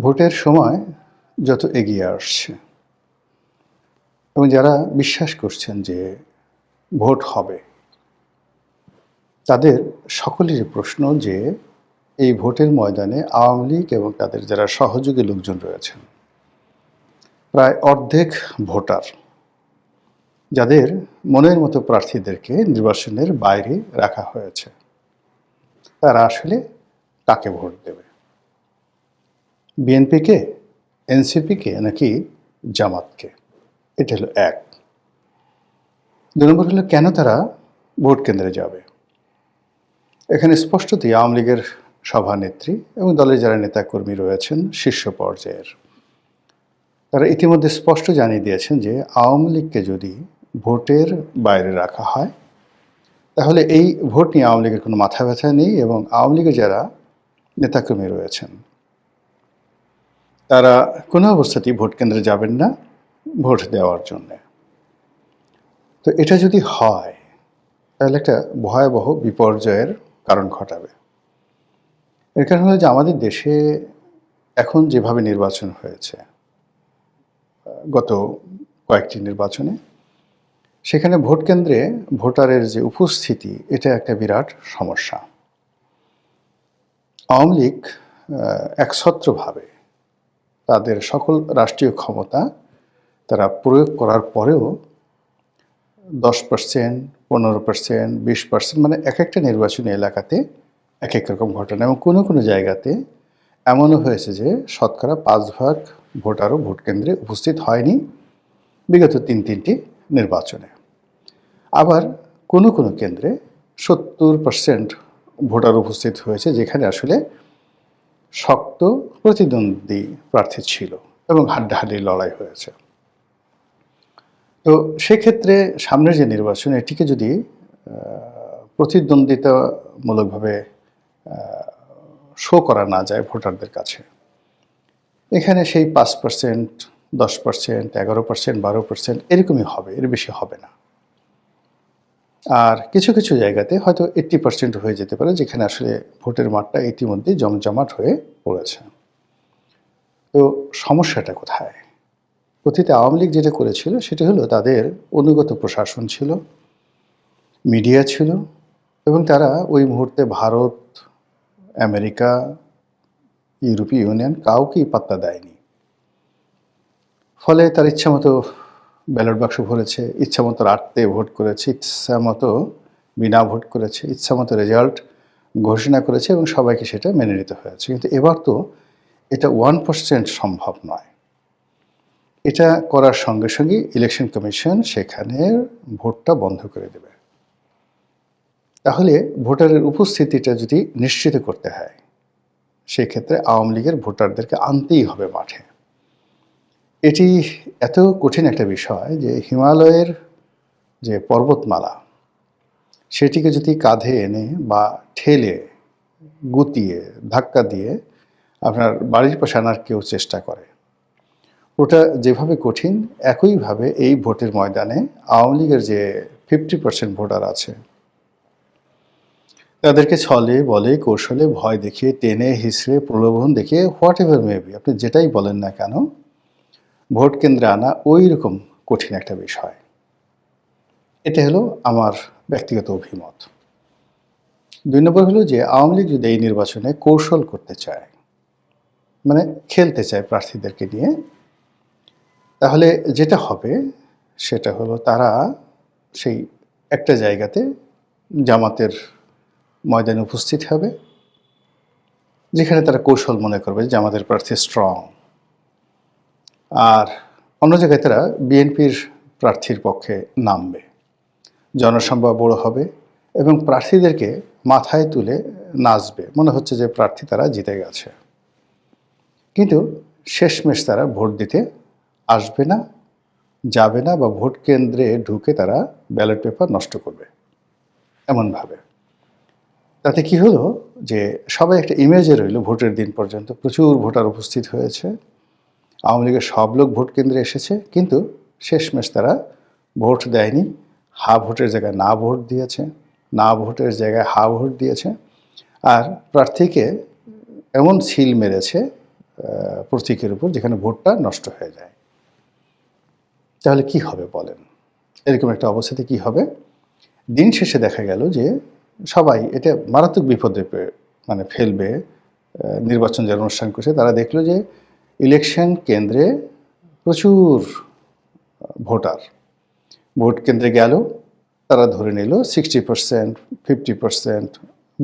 ভোটের সময় যত এগিয়ে আসছে এবং যারা বিশ্বাস করছেন যে ভোট হবে, তাদের সকলেরই প্রশ্ন যে এই ভোটের ময়দানে আওয়ামী লীগ এবং তাদের যারা সহযোগী লোকজন রয়েছেন, প্রায় অর্ধেক ভোটার যাদের মনের মতো প্রার্থীদেরকে নির্বাচনের বাইরে রাখা হয়েছে, তারা আসলে কাকে ভোট দেবে? বিএনপিকে, এনসিপিকে, নাকি জামাতকে? এটা হলো এক। ২ নম্বর হলো কেন তারা ভোট কেন্দ্রে যাবে? এখানে স্পষ্টতই আওয়ামী লীগের সভানেত্রী এবং দলের যারা নেতাকর্মী রয়েছেন শীর্ষ পর্যায়ের, তারা ইতিমধ্যে স্পষ্ট জানিয়ে দিয়েছেন যে আওয়ামী লীগকে যদি ভোটের বাইরে রাখা হয়, তাহলে এই ভোট নিয়ে আওয়ামী লীগের কোনো মাথা ব্যথা নেই এবং আওয়ামী লীগের যারা নেতাকর্মী রয়েছেন, তারা কোনো অবস্থাতেই ভোট কেন্দ্রে যাবেন না ভোট দেওয়ার জন্যে। তো এটা যদি হয়, তাহলে একটা ভয়াবহ বিপর্যয়ের কারণ ঘটাবে। এর কারণ হলো যে আমাদের দেশে এখন যেভাবে নির্বাচন হয়েছে, গত কয়েকটি নির্বাচনে, সেখানে ভোট কেন্দ্রে ভোটারের যে উপস্থিতি, এটা একটা বিরাট সমস্যা। আওয়ামী লীগ একছত্রভাবে তাদের সকল রাষ্ট্রীয় ক্ষমতা তারা প্রয়োগ করার পরেও 10%, 15%, 20%, মানে এক একটা নির্বাচনী এলাকাতে এক এক রকম ঘটনা, এবং কোনো কোনো জায়গাতে এমনও হয়েছে যে শতকরা 5 ভাগ ভোটারও ভোট কেন্দ্রে উপস্থিত হয়নি বিগত তিনটি নির্বাচনে। আবার কোনো কোনো কেন্দ্রে 70% ভোটার উপস্থিত হয়েছে, যেখানে আসলে শক্ত প্রতিদ্বন্দ্বী প্রার্থী ছিল এবং হাড্ডাহাড্ডি লড়াই হয়েছে। তো সেক্ষেত্রে সামনের যে নির্বাচন, এটিকে যদি প্রতিদ্বন্দ্বিতামূলকভাবে শো করা না যায় ভোটারদের কাছে, এখানে সেই 5%, 10%, 11%, 12% এরকমই হবে, এর বেশি হবে না। আর কিছু কিছু জায়গাতে হয়তো 80% হয়ে যেতে পারে, যেখানে আসলে ভোটের মাঠটা ইতিমধ্যেই জমজমাট হয়ে পড়েছে। তো সমস্যাটা কোথায়? অতীতে আওয়ামী লীগ যেটা করেছিল সেটা হলো তাদের অনুগত প্রশাসন ছিল, মিডিয়া ছিল, এবং তারা ওই মুহূর্তে ভারত, আমেরিকা, ইউরোপীয় ইউনিয়ন কাউকেই পাত্তা দেয়নি। ফলে তার ইচ্ছামতো ব্যালট বাক্স ভরেছে, ইচ্ছামতো রাখতে ভোট করেছে, ইচ্ছামতো বিনা ভোট করেছে, ইচ্ছামতো রেজাল্ট ঘোষণা করেছে এবং সবাইকে সেটা মেনে নিতে হয়েছে। কিন্তু এবার তো এটা 1% সম্ভব নয়। এটা করার সঙ্গে সঙ্গে ইলেকশন কমিশন সেখানে ভোটটা বন্ধ করে দেবে। তাহলে ভোটারের উপস্থিতিটা যদি নিশ্চিত করতে হয়, সেক্ষেত্রে আওয়ামী লীগের ভোটারদেরকে আনতেই হবে মাঠে। এটি এত কঠিন একটা বিষয় যে হিমালয়ের যে পর্বতমালা, সেটিকে যদি কাঁধে এনে বা ঠেলে, গুতিয়ে, ধাক্কা দিয়ে আপনার বাড়ির পাশে আনার কেউ চেষ্টা করে, ওটা যেভাবে কঠিন, একইভাবে এই ভোটের ময়দানে আওয়ামী লীগের যে 50% ভোটার আছে, তাদেরকে ছলে বলে কৌশলে ভয় দেখিয়ে, টেনে হিসড়ে, প্রলোভন দেখিয়ে, হোয়াট এভার মেবি, আপনি যেটাই বলেন না কেন, ভোট কেন্দ্রে আনা ওই রকম কঠিন একটা বিষয়। এটা হলো আমার ব্যক্তিগত অভিমত। 2 নম্বর হলো যে আওয়ামী লীগ যদি এই নির্বাচনে কৌশল করতে চায়, মানে খেলতে চায় প্রার্থীদেরকে নিয়ে, তাহলে যেটা হবে সেটা হলো তারা সেই একটা জায়গাতে জামাতের ময়দানে উপস্থিত হবে, যেখানে তারা কৌশল মনে করবে যে আমাদের প্রার্থী স্ট্রং। আর অন্য জায়গায় তারা বিএনপির প্রার্থীর পক্ষে নামবে, জনসংখ্যা বড় হবে এবং প্রার্থীদেরকে মাথায় তুলে নাচবে, মনে হচ্ছে যে প্রার্থী তারা জিতে গেছে। কিন্তু শেষমেশ তারা ভোট দিতে আসবে না, যাবে না, বা ভোট কেন্দ্রে ঢুকে তারা ব্যালট পেপার নষ্ট করবে এমনভাবে। তাতে কি হলো যে সবাই একটা ইমেজে রইল, ভোটের দিন পর্যন্ত প্রচুর ভোটার উপস্থিত হয়েছে, আওয়ামী লীগের সব লোক ভোট কেন্দ্রে এসেছে, কিন্তু শেষমেশ তারা ভোট দেয়নি, হা ভোটের জায়গায় না ভোট দিয়েছে, না ভোটের জায়গায় হা ভোট দিয়েছে। আর প্রার্থীকে এমন সিল মেরেছে প্রতীকের উপর, যেখানে ভোটটা নষ্ট হয়ে যায়। তাহলে কি হবে বলেন? এরকম একটা অবস্থাতে কি হবে? দিন শেষে দেখা গেল যে সবাই এটা মারাত্মক বিপদে মানে ফেলবে। নির্বাচন যারা অনুষ্ঠান করছে তারা দেখলো যে ইলেকশন কেন্দ্রে প্রচুর ভোটার ভোট কেন্দ্রে গেল, তারা ধরে নিল 60%, 50%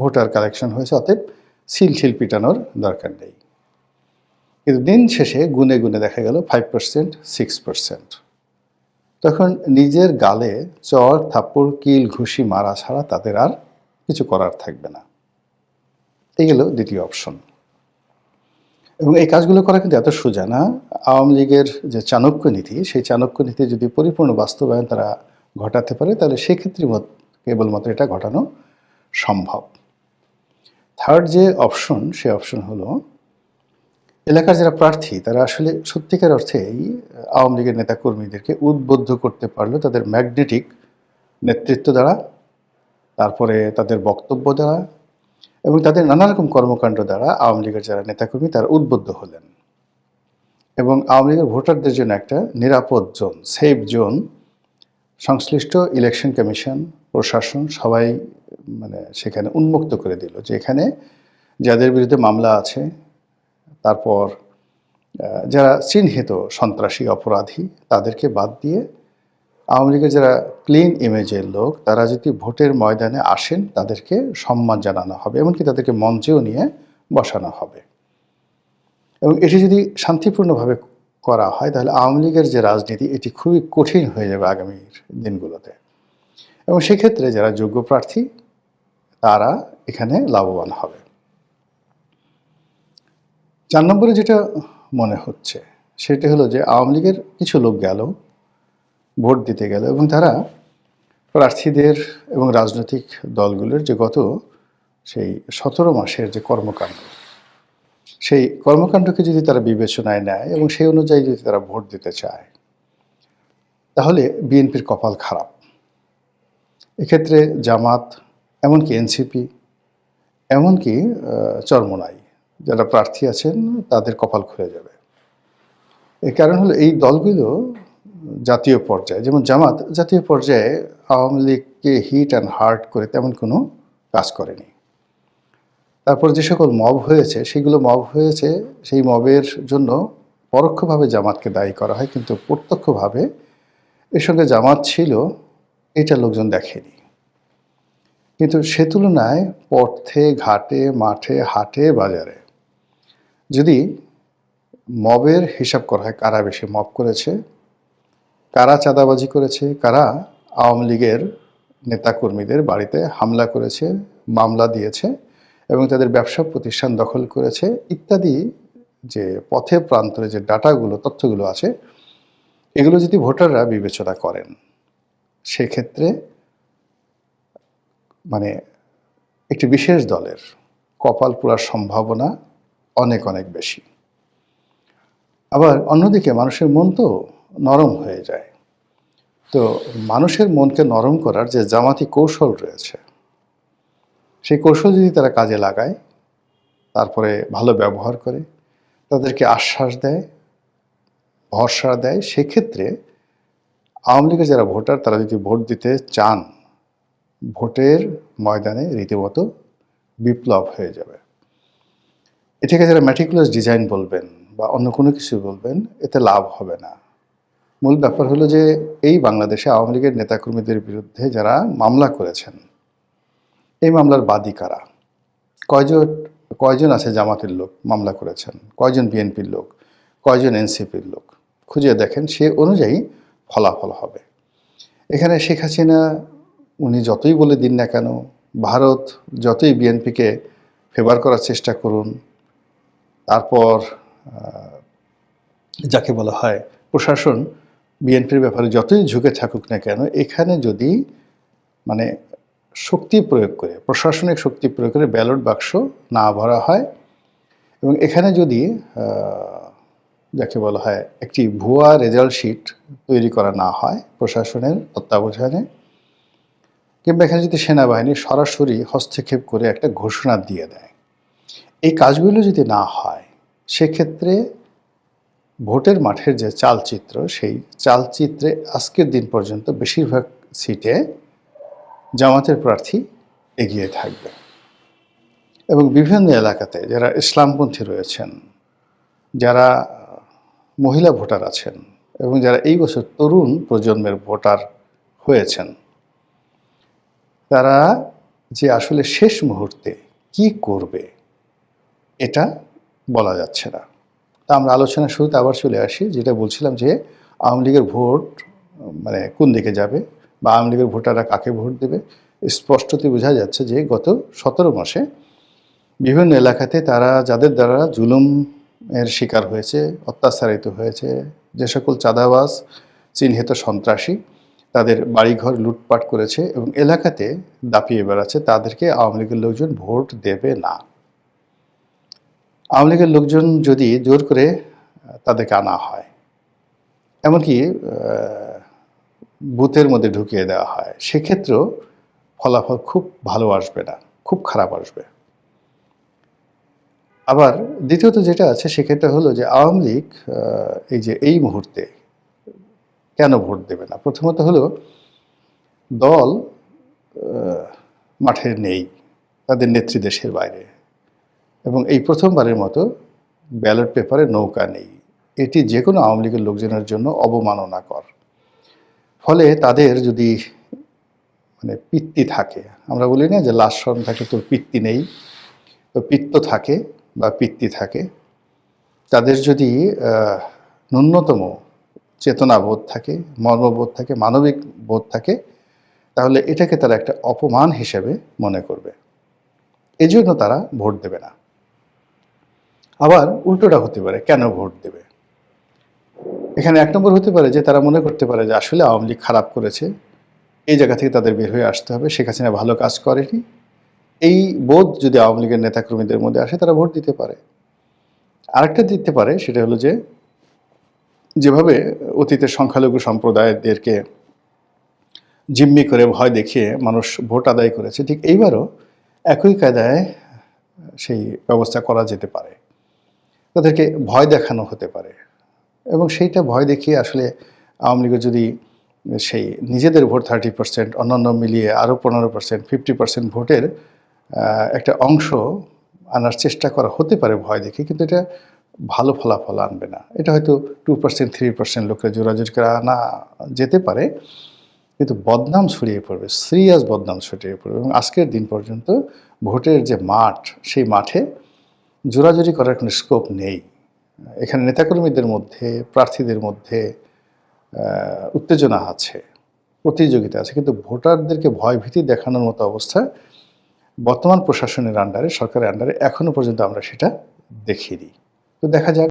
ভোটার কালেকশন হয়েছে, অতএব সিল পিটানোর দরকার নেই। কিন্তু দিন শেষে গুনে গুনে দেখা গেল 5%, 6%। তখন নিজের গালে চড় থাপ্পড় কিল ঘুষি মারা ছাড়া তাদের আর কিছু করার থাকবে না। এই গেল দ্বিতীয় অপশন। এবং এই কাজগুলো করা কিন্তু এত সোজা না। আওয়ামী লীগের যে চাণক্য নীতি, সেই চাণক্য নীতি যদি পরিপূর্ণ বাস্তবায়ন তারা ঘটাতে পারে, তাহলে সেক্ষেত্রে কেবলমাত্র এটা ঘটানো সম্ভব। থার্ড যে অপশন, সে অপশন হলো এলাকার যারা প্রার্থী তারা আসলে সত্যিকার অর্থেই আওয়ামী লীগের নেতাকর্মীদেরকে উদ্বুদ্ধ করতে পারলো তাদের ম্যাগনেটিক নেতৃত্ব দ্বারা, তারপরে তাদের বক্তব্য দ্বারা এবং তাদের নানা রকম কর্মকাণ্ড দ্বারা আওয়ামী লীগের যারা নেতাকর্মী তারা উদ্বুদ্ধ হলেন এবং আওয়ামী লীগের ভোটারদের জন্য একটা নিরাপদ জোন, সেফ জোন সংশ্লিষ্ট ইলেকশন কমিশন, প্রশাসন সবাই মানে সেখানে উন্মুক্ত করে দিল যে এখানে যাদের বিরুদ্ধে মামলা আছে, তারপর যারা চিহ্নিত সন্ত্রাসী অপরাধী, তাদেরকে বাদ দিয়ে আওয়ামী লীগের যারা ক্লিন ইমেজের লোক তারা যদি ভোটের ময়দানে আসেন তাদেরকে সম্মান জানানো হবে, এমনকি তাদেরকে মঞ্চেও নিয়ে বসানো হবে। এবং এটি যদি শান্তিপূর্ণভাবে করা হয় তাহলে আওয়ামী লীগের যে রাজনীতি এটি খুবই কঠিন হয়ে যাবে আগামীর দিনগুলোতে। এবং সেক্ষেত্রে যারা যোগ্য প্রার্থী তারা এখানে লাভবান হবে। 4 নম্বরে যেটা মনে হচ্ছে সেটা হলো যে আওয়ামী লীগের কিছু লোক গেল, ভোট দিতে গেল এবং তারা প্রার্থীদের এবং রাজনৈতিক দলগুলোর যে গত সেই 17 মাসের যে কর্মকাণ্ড, সেই কর্মকাণ্ডকে যদি তারা বিবেচনায় নেয় এবং সেই অনুযায়ী যদি তারা ভোট দিতে চায়, তাহলে বিএনপির কপাল খারাপ। এক্ষেত্রে জামাত, এমনকি এনসিপি, এমনকি চরমোনাই যারা প্রার্থী আছেন তাদের কপাল খুলে যাবে। এর কারণ হলো এই দলগুলো জাতীয় পর্যায়ে, যেমন জামাত জাতীয় পর্যায়ে আওয়ামী লীগকে হিট অ্যান্ড হার্ট করে তেমন কোনো কাজ করেনি। তারপর যে সকল মব হয়েছে সেগুলো মব হয়েছে, সেই মবের জন্য পরোক্ষভাবে জামাতকে দায়ী করা হয়, কিন্তু প্রত্যক্ষভাবে এর সঙ্গে জামাত ছিল এটা লোকজন দেখেনি। কিন্তু সে তুলনায় পথে ঘাটে মাঠে হাটে বাজারে যদি মবের হিসাব করা হয়, কারা বেশি মব করেছে, কারা চাঁদাবাজি করেছে, কারা আওয়ামী লীগের নেতাকর্মীদের বাড়িতে হামলা করেছে, মামলা দিয়েছে এবং তাদের ব্যবসা প্রতিষ্ঠান দখল করেছে ইত্যাদি, যে পথে প্রান্তরে যে ডাটাগুলো, তথ্যগুলো আছে, এগুলো যদি ভোটাররা বিবেচনা করেন সেক্ষেত্রে মানে একটি বিশেষ দলের কপাল পোড়ার সম্ভাবনা অনেক অনেক বেশি। আবার অন্যদিকে মানুষের মন তো নরম হয়ে যায়। তো মানুষের মনকে নরম করার যে জামাতি কৌশল রয়েছে, সেই কৌশল যদি তারা কাজে লাগায়, তারপরে ভালো ব্যবহার করে, তাদেরকে আশ্বাস দেয়, ভরসা দেয়, সেক্ষেত্রে আওয়ামী লীগের যারা ভোটার তারা যদি ভোট দিতে চান, ভোটের ময়দানে রীতিমতো বিপ্লব হয়ে যাবে। এটাকে যারা ম্যাটিকুলাস ডিজাইন বলবেন বা অন্য কোনো কিছু বলবেন, এতে লাভ হবে না। মূল ব্যাপার হলো যে এই বাংলাদেশে আওয়ামী লীগের নেতাকর্মীদের বিরুদ্ধে যারা মামলা করেছেন, এই মামলার বাদী কারা, কয়জন আছে জামাতের লোক মামলা করেছেন, কয়জন বিএনপির লোক, কয়জন এনসিপির লোক, খুঁজে দেখেন, সে অনুযায়ী ফলাফল হবে। এখানে শেখ হাসিনা উনি যতই বলে দিন না কেন, ভারত যতই বিএনপিকে ফেভার করার চেষ্টা করুন, তারপর যাকে বলা হয় প্রশাসন বিএনপির ব্যাপারে যতই ঝুঁকে থাকুক না কেন, এখানে যদি মানে শক্তি প্রয়োগ করে, প্রশাসনিক শক্তি প্রয়োগ করে ব্যালট বাক্স না ভরা হয় এবং এখানে যদি যাকে বলা হয় একটি ভুয়া রেজাল্ট শিট তৈরি করা না হয় প্রশাসনের তত্ত্বাবধানে, কিংবা এখানে যদি সেনাবাহিনী সরাসরি হস্তক্ষেপ করে একটা ঘোষণা দিয়ে দেয়, এই কাজগুলো যদি না হয়, সেক্ষেত্রে ভোটের মাঠের যে চালচিত্র, সেই চালচিত্রে আজকের দিন পর্যন্ত বেশিরভাগ সিটে জামাতের প্রার্থী এগিয়ে থাকবে এবং বিভিন্ন এলাকাতে যারা ইসলামপন্থী রয়েছেন, যারা মহিলা ভোটার আছেন এবং যারা এই বছর তরুণ প্রজন্মের ভোটার হয়েছেন, তারা যে আসলে শেষ মুহূর্তে কি করবে এটা বলা যাচ্ছে না। তা আমরা আলোচনার শুরুতে আবার চলে আসি, যেটা বলছিলাম যে আওয়ামী লীগের ভোট মানে কোন দিকে যাবে বা আওয়ামী লীগের ভোটাররা কাকে ভোট দেবে। স্পষ্টতই বোঝা যাচ্ছে যে গত 17 মাসে বিভিন্ন এলাকাতে তারা যাদের দ্বারা জুলুমের শিকার হয়েছে, অত্যাচারিত হয়েছে, যে সকল চাঁদাবাজ চিহ্নিত সন্ত্রাসী তাদের বাড়িঘর লুটপাট করেছে এবং এলাকাতে দাপিয়ে বেড়াচ্ছে, তাদেরকে আওয়ামী লীগের লোকজন ভোট দেবে না। আওয়ামী লীগের লোকজন যদি জোর করে তাদেরকে আনা হয়, এমনকি বুথের মধ্যে ঢুকিয়ে দেওয়া হয়, সেক্ষেত্রেও ফলাফল খুব ভালো আসবে না, খুব খারাপ আসবে। আবার দ্বিতীয়ত যেটা আছে সেক্ষেত্রে হলো যে আওয়ামী লীগ এই মুহূর্তে কেন ভোট দেবে না। প্রথমত হলো দল মাঠে নেই, তাদের নেত্রী দেশের বাইরে, এবং এই প্রথমবারের মতো ব্যালট পেপারে নৌকা নেই। এটি যে কোনো আওয়ামী লীগের লোকজনের জন্য অবমাননাকর। ফলে তাদের যদি মানে পিত্তি থাকে, আমরা বলি না যে লাশ শরণ থাকে তোর পিত্তি নেই, তো পিত্ত থাকে বা পিত্তি থাকে, তাদের যদি ন্যূনতম চেতনাবোধ থাকে, মর্মবোধ থাকে, মানবিক বোধ থাকে, তাহলে এটাকে তারা একটা অপমান হিসেবে মনে করবে, এই জন্য তারা ভোট দেবে না। আবার উল্টোটা হতে পারে, কেন ভোট দেবে? এখানে এক নম্বর হতে পারে যে তারা মনে করতে পারে যে আসলে আওয়ামী লীগ খারাপ করেছে, এই জায়গা থেকে তাদের বের হয়ে আসতে হবে, শেখ হাসিনা ভালো কাজ করেনি, এই বোধ যদি আওয়ামী লীগের নেতাকর্মীদের মধ্যে আসে, তারা ভোট দিতে পারে। আরেকটা দিতে পারে, সেটা হলো যে যেভাবে অতীতের সংখ্যালঘু সম্প্রদায়দেরকে জিম্মি করে ভয় দেখিয়ে মানুষ ভোট আদায় করেছে, ঠিক এইবারও একই কায়দায় সেই ব্যবস্থা করা যেতে পারে। তাদেরকে ভয় দেখানো হতে পারে এবং সেইটা ভয় দেখিয়ে আসলে আওয়ামী লীগের যদি সেই নিজেদের ভোট 30%, অন্যান্য মিলিয়ে আরও 15%, 50% ভোটের একটা অংশ আনার চেষ্টা করা হতে পারে ভয় দেখে, কিন্তু এটা ভালো ফলাফল আনবে না। এটা হয়তো 2%, 3% লোকের জোরাজুরি করে আনা যেতে পারে, কিন্তু বদনাম ছড়িয়ে পড়বে, সিরিয়াস বদনাম ছড়িয়ে পড়বে। এবং আজকের দিন পর্যন্ত ভোটের যে মাঠ, সেই মাঠে জোরাজুরি করার কোনো স্কোপ নেই। এখানে নেতাকর্মীদের মধ্যে, প্রার্থীদের মধ্যে উত্তেজনা আছে, প্রতিযোগিতা আছে, কিন্তু ভোটারদেরকে ভয়ভীতি দেখানোর মতো অবস্থা বর্তমান প্রশাসনের আন্ডারে, সরকারের আন্ডারে এখনো পর্যন্ত আমরা সেটা দেখিনি। তো দেখা যাক।